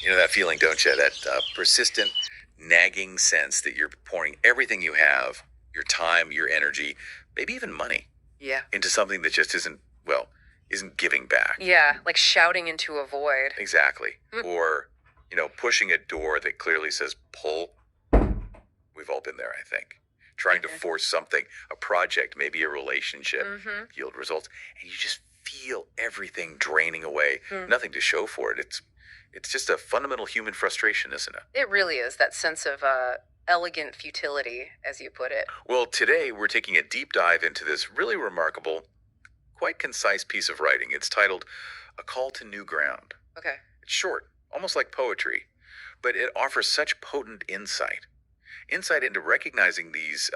You know that feeling, don't you? That persistent, nagging sense that you're pouring everything you have, your time, your energy, maybe even money, Yeah. into something that just isn't giving back. Yeah, like shouting into a void. Exactly. Mm. Or, pushing a door that clearly says pull. We've all been there, I think. Trying to force something, a project, maybe a relationship, yield results, and you just feel everything draining away. Nothing to show for it. It's just a fundamental human frustration, isn't it? It really is that sense of elegant futility, as you put it. Well, today we're taking a deep dive into this really remarkable, quite concise piece of writing. It's titled A Call to New Ground. Okay. It's short, almost like poetry, but it offers such potent insight into recognizing these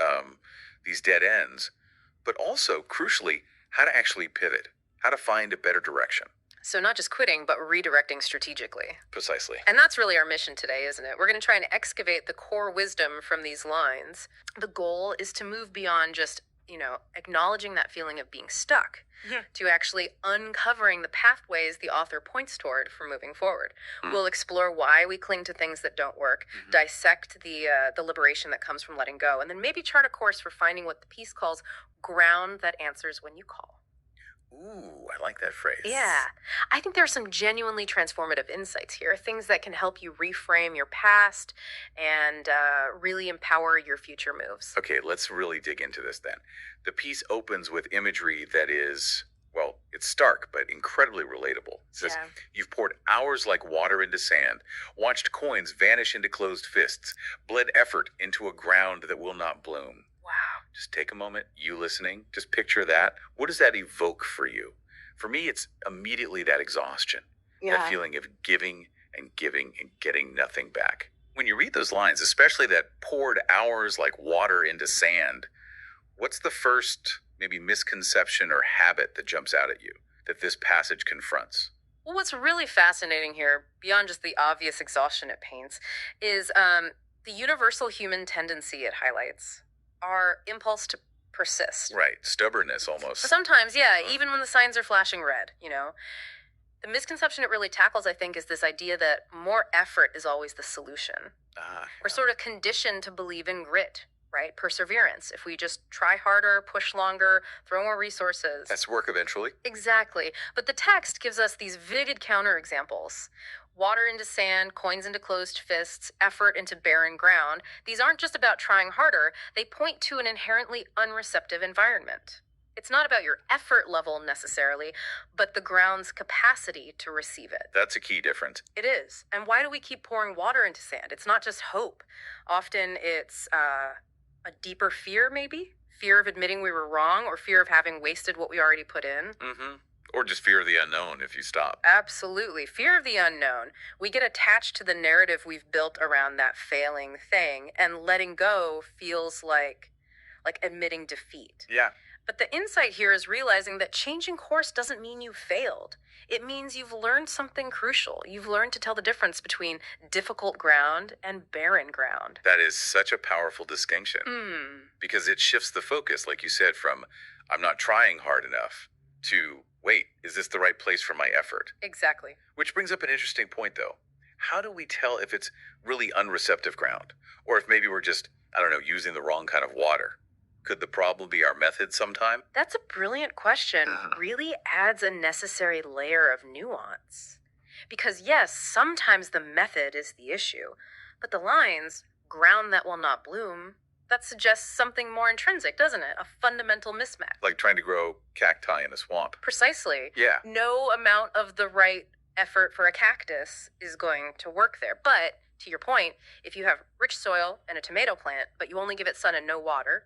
dead ends, but also crucially how to actually pivot, how to find a better direction. So not just quitting, but redirecting strategically. Precisely. And that's really our mission today, isn't it? We're going to try and excavate the core wisdom from these lines. The goal is to move beyond just, acknowledging that feeling of being stuck, to actually uncovering the pathways the author points toward for moving forward. We'll explore why we cling to things that don't work, dissect the liberation that comes from letting go, and then maybe chart a course for finding what the piece calls ground that answers when you call. Ooh, I like that phrase. Yeah. I think there are some genuinely transformative insights here, things that can help you reframe your past and really empower your future moves. Okay, let's really dig into this then. The piece opens with imagery that is, well, it's stark, but incredibly relatable. It says, You've poured hours like water into sand, watched coins vanish into closed fists, bled effort into a ground that will not bloom. Wow. Just take a moment, you listening, just picture that. What does that evoke for you? For me, it's immediately that exhaustion, that feeling of giving and giving and getting nothing back. When you read those lines, especially that poured hours like water into sand, what's the first maybe misconception or habit that jumps out at you that this passage confronts? Well, what's really fascinating here, beyond just the obvious exhaustion it paints, is the universal human tendency it highlights. Our impulse to persist. Right, stubbornness almost. Sometimes, yeah, even when the signs are flashing red, The misconception it really tackles, I think, is this idea that more effort is always the solution. We're sort of conditioned to believe in grit, right? Perseverance. If we just try harder, push longer, throw more resources. That's work eventually. Exactly. But the text gives us these vivid counterexamples. Water into sand, coins into closed fists, effort into barren ground. These aren't just about trying harder. They point to an inherently unreceptive environment. It's not about your effort level necessarily, but the ground's capacity to receive it. That's a key difference. It is. And why do we keep pouring water into sand? It's not just hope. Often it's a deeper fear, maybe? Fear of admitting we were wrong, or fear of having wasted what we already put in. Or just fear of the unknown if you stop. Absolutely. Fear of the unknown. We get attached to the narrative we've built around that failing thing, and letting go feels like admitting defeat. Yeah. But the insight here is realizing that changing course doesn't mean you failed. It means you've learned something crucial. You've learned to tell the difference between difficult ground and barren ground. That is such a powerful distinction. Because it shifts the focus, like you said, from I'm not trying hard enough to, wait, is this the right place for my effort? Exactly. Which brings up an interesting point, though. How do we tell if it's really unreceptive ground? Or if maybe we're just, using the wrong kind of water? Could the problem be our method sometime? That's a brilliant question. Really adds a necessary layer of nuance. Because yes, sometimes the method is the issue, but the lines, ground that will not bloom, that suggests something more intrinsic, doesn't it? A fundamental mismatch. Like trying to grow cacti in a swamp. Precisely. Yeah. No amount of the right effort for a cactus is going to work there. But to your point, if you have rich soil and a tomato plant, but you only give it sun and no water,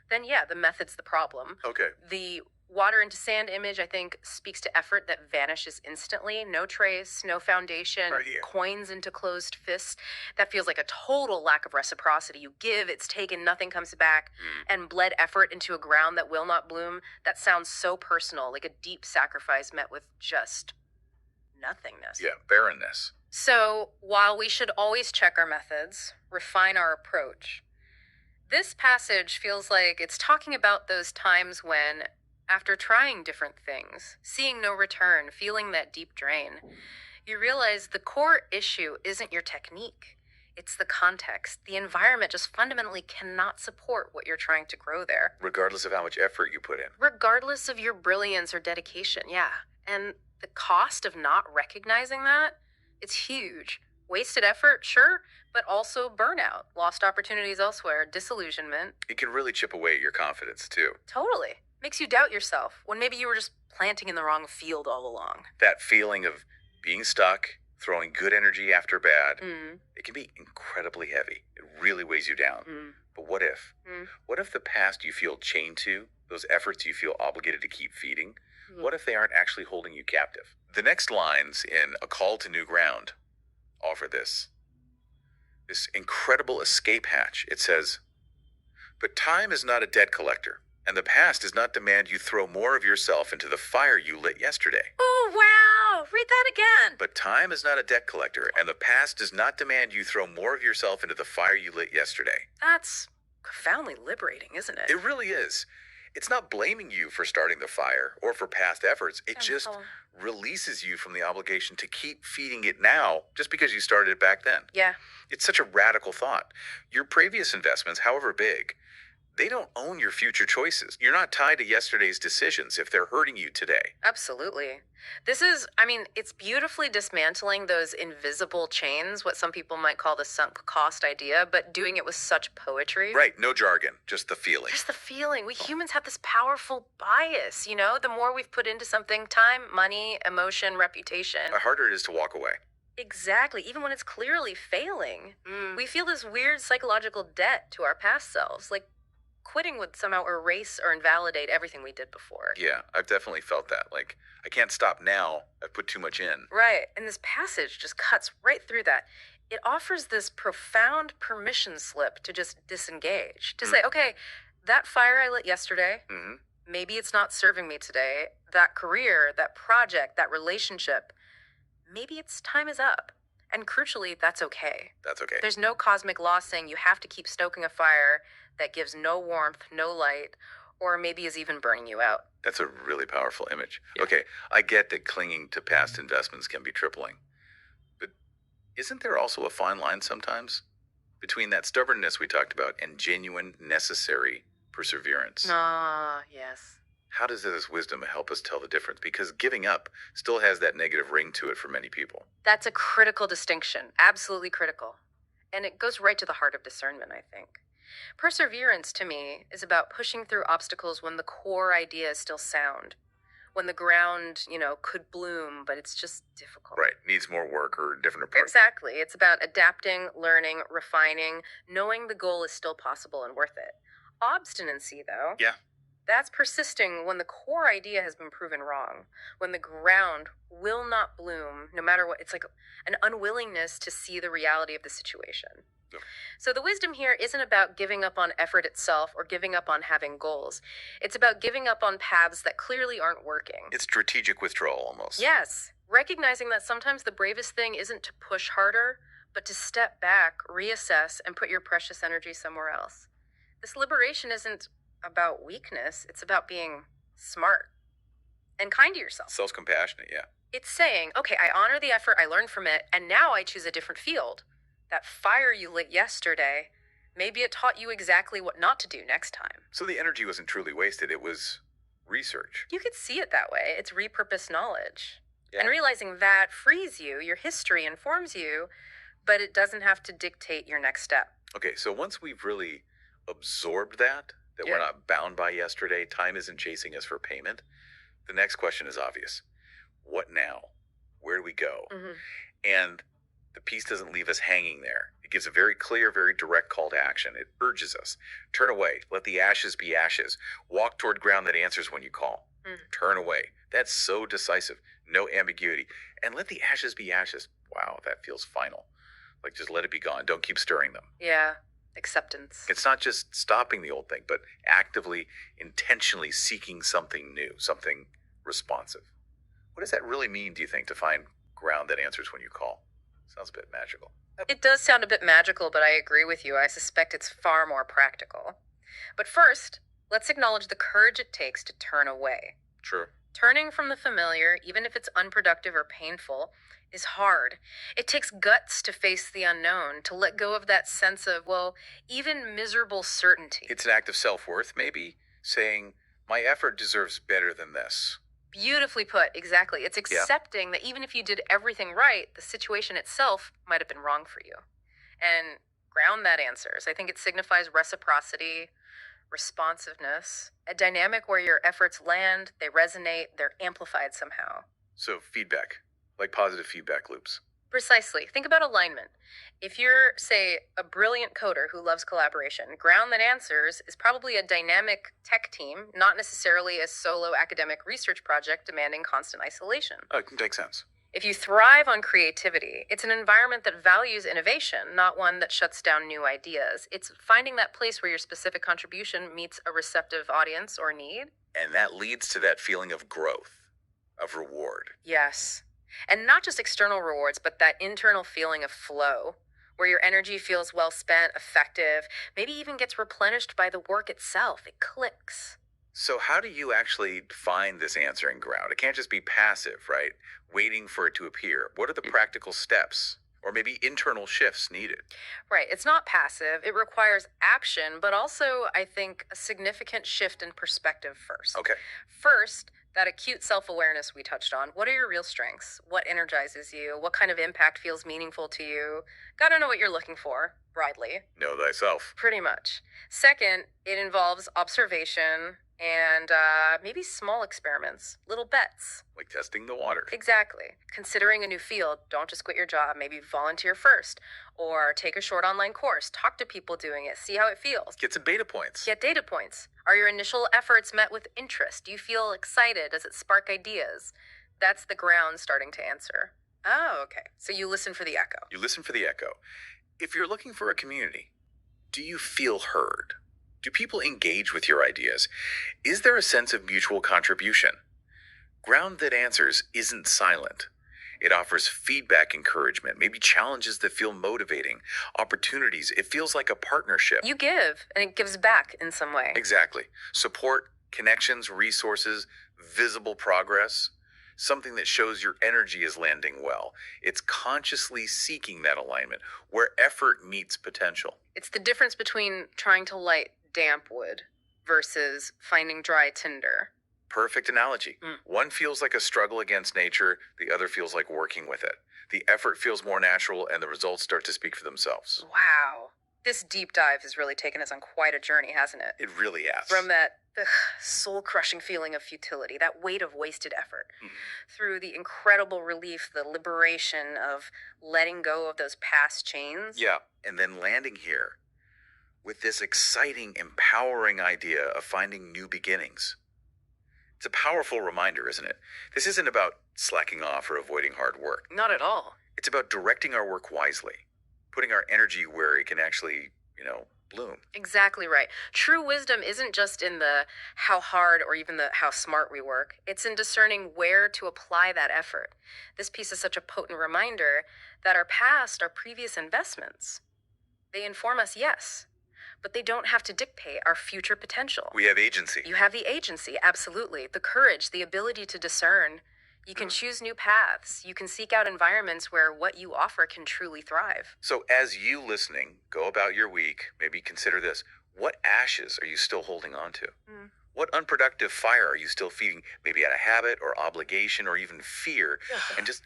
then yeah, the method's the problem. Okay. The water into sand image, I think, speaks to effort that vanishes instantly. No trace, no foundation, Right here. Coins into closed fists. That feels like a total lack of reciprocity. You give, it's taken, nothing comes back. And bled effort into a ground that will not bloom. That sounds so personal, like a deep sacrifice met with just nothingness. Yeah, barrenness. So, while we should always check our methods, refine our approach, this passage feels like it's talking about those times when, after trying different things, seeing no return, feeling that deep drain, You realize the core issue isn't your technique. It's the context. The environment just fundamentally cannot support what you're trying to grow there, Regardless of how much effort you put in. regardless of your brilliance or dedication. Yeah. And the cost of not recognizing that, it's huge. Wasted effort, sure, but also burnout, lost opportunities elsewhere, disillusionment. It can really chip away at your confidence, too. Totally. Makes you doubt yourself when maybe you were just planting in the wrong field all along. That feeling of being stuck, throwing good energy after bad, Mm. it can be incredibly heavy. It really weighs you down. Mm. But what if? Mm. What if the past you feel chained to, those efforts you feel obligated to keep feeding, Mm. what if they aren't actually holding you captive? The next lines in A Call to New Ground offer this incredible escape hatch. It says, "But time is not a debt collector, and the past does not demand you throw more of yourself into the fire you lit yesterday. Oh, wow. Read that again. But time is not a debt collector, and the past does not demand you throw more of yourself into the fire you lit yesterday." That's profoundly liberating, isn't it? It really is. It's not blaming you for starting the fire or for past efforts. It just releases you from the obligation to keep feeding it now just because you started it back then. Yeah. It's such a radical thought. Your previous investments, however big, they don't own your future choices. You're not tied to yesterday's decisions if they're hurting you today. Absolutely. It's beautifully dismantling those invisible chains, what some people might call the sunk cost idea, but doing it with such poetry. Right, no jargon, just the feeling. Just the feeling. We humans have this powerful bias, the more we've put into something, time, money, emotion, reputation. The harder it is to walk away. Exactly. Even when it's clearly failing, we feel this weird psychological debt to our past selves, like quitting would somehow erase or invalidate everything we did before. Yeah, I've definitely felt that. Like, I can't stop now. I've put too much in. Right. And this passage just cuts right through that. It offers this profound permission slip to just disengage, to say, okay, that fire I lit yesterday, maybe it's not serving me today. That career, that project, that relationship, maybe its time is up. And crucially, that's okay. That's okay. There's no cosmic law saying you have to keep stoking a fire that gives no warmth, no light, or maybe is even burning you out. That's a really powerful image. Yeah. Okay, I get that clinging to past investments can be tripling. But isn't there also a fine line sometimes between that stubbornness we talked about and genuine, necessary perseverance? Ah, yes. How does this wisdom help us tell the difference? Because giving up still has that negative ring to it for many people. That's a critical distinction, absolutely critical. And it goes right to the heart of discernment, I think. Perseverance, to me, is about pushing through obstacles when the core idea is still sound, when the ground, could bloom, but it's just difficult. Right, needs more work or a different approach. Exactly. It's about adapting, learning, refining, knowing the goal is still possible and worth it. Obstinacy, though. Yeah. That's persisting when the core idea has been proven wrong, when the ground will not bloom, no matter what. It's like an unwillingness to see the reality of the situation. Yep. So the wisdom here isn't about giving up on effort itself or giving up on having goals. It's about giving up on paths that clearly aren't working. It's strategic withdrawal almost. Yes, recognizing that sometimes the bravest thing isn't to push harder, but to step back, reassess, and put your precious energy somewhere else. This liberation isn't about weakness. It's about being smart and kind to yourself. Self-compassionate, yeah. It's saying, okay, I honor the effort, I learned from it, and now I choose a different field. That fire you lit yesterday, maybe it taught you exactly what not to do next time. So the energy wasn't truly wasted. It was research. You could see it that way. It's repurposed knowledge. Yeah. And realizing that frees you, your history informs you, but it doesn't have to dictate your next step. Okay, so once we've really absorbed that we're not bound by yesterday, time isn't chasing us for payment, the next question is obvious. What now? Where do we go? And the piece doesn't leave us hanging there. It gives a very clear, very direct call to action. It urges us. Turn away. Let the ashes be ashes. Walk toward ground that answers when you call. Turn away. That's so decisive. No ambiguity. And let the ashes be ashes. Wow, that feels final. Like, just let it be gone. Don't keep stirring them. Yeah. Acceptance. It's not just stopping the old thing, but actively, intentionally seeking something new, something responsive. What does that really mean, do you think, to find ground that answers when you call? Sounds a bit magical. It does sound a bit magical, but I agree with you. I suspect it's far more practical. But first, let's acknowledge the courage it takes to turn away. True. Turning from the familiar, even if it's unproductive or painful, is hard. It takes guts to face the unknown, to let go of that sense of, well, even miserable certainty. It's an act of self worth, maybe, saying, my effort deserves better than this. Beautifully put, exactly. It's Yeah. accepting that even if you did everything right, the situation itself might have been wrong for you. And ground that answers. I think it signifies reciprocity, responsiveness, a dynamic where your efforts land, they resonate, they're amplified somehow. So, feedback, like positive feedback loops. Precisely. Think about alignment. If you're, say, a brilliant coder who loves collaboration, Ground That Answers is probably a dynamic tech team, not necessarily a solo academic research project demanding constant isolation. Oh, it makes sense. If you thrive on creativity, it's an environment that values innovation, not one that shuts down new ideas. It's finding that place where your specific contribution meets a receptive audience or need. And that leads to that feeling of growth, of reward. Yes. And not just external rewards, but that internal feeling of flow, where your energy feels well spent, effective, maybe even gets replenished by the work itself. It clicks. So, how do you actually find this answering ground? It can't just be passive, right? Waiting for it to appear. What are the practical steps or maybe internal shifts needed? Right. It's not passive. It requires action, but also, I think, a significant shift in perspective first. Okay. First, that acute self awareness we touched on. What are your real strengths? What energizes you? What kind of impact feels meaningful to you? Gotta know what you're looking for, broadly. Know thyself. Pretty much. Second, it involves observation and maybe small experiments, little bets. Like testing the water. Exactly. Considering a new field, don't just quit your job. Maybe volunteer first or take a short online course. Talk to people doing it. See how it feels. Get some beta points. Get data points. Are your initial efforts met with interest? Do you feel excited? Does it spark ideas? That's the ground starting to answer. Oh, okay. So you listen for the echo. You listen for the echo. If you're looking for a community, do you feel heard? Do people engage with your ideas? Is there a sense of mutual contribution? Ground That Answers isn't silent. It offers feedback, encouragement, maybe challenges that feel motivating, opportunities. It feels like a partnership. You give, and it gives back in some way. Exactly. Support, connections, resources, visible progress. Something that shows your energy is landing well. It's consciously seeking that alignment where effort meets potential. It's the difference between trying to light damp wood versus finding dry tinder. Perfect analogy. One feels like a struggle against nature, the other feels like working with it. The effort feels more natural, and the results start to speak for themselves. Wow. This deep dive has really taken us on quite a journey, hasn't it? It really has. From that soul-crushing feeling of futility, that weight of wasted effort, through the incredible relief, the liberation of letting go of those past chains. Yeah, and then landing here with this exciting, empowering idea of finding new beginnings. It's a powerful reminder, isn't it? This isn't about slacking off or avoiding hard work. Not at all. It's about directing our work wisely, putting our energy where it can actually, bloom. Exactly right. True wisdom isn't just in the how hard or even the how smart we work. It's in discerning where to apply that effort. This piece is such a potent reminder that our past, our previous investments, they inform us, yes, but they don't have to dictate our future potential. We have agency. You have the agency, absolutely. The courage, the ability to discern. You can choose new paths. You can seek out environments where what you offer can truly thrive. So as you listening, go about your week, maybe consider this. What ashes are you still holding on to? What unproductive fire are you still feeding, maybe out of habit or obligation or even fear? And just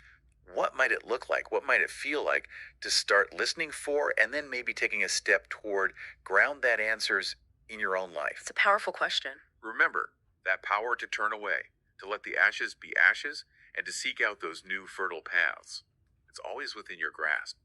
what might it look like? What might it feel like to start listening for and then maybe taking a step toward ground that answers in your own life? It's a powerful question. Remember that power to turn away, to let the ashes be ashes, and to seek out those new fertile paths. It's always within your grasp.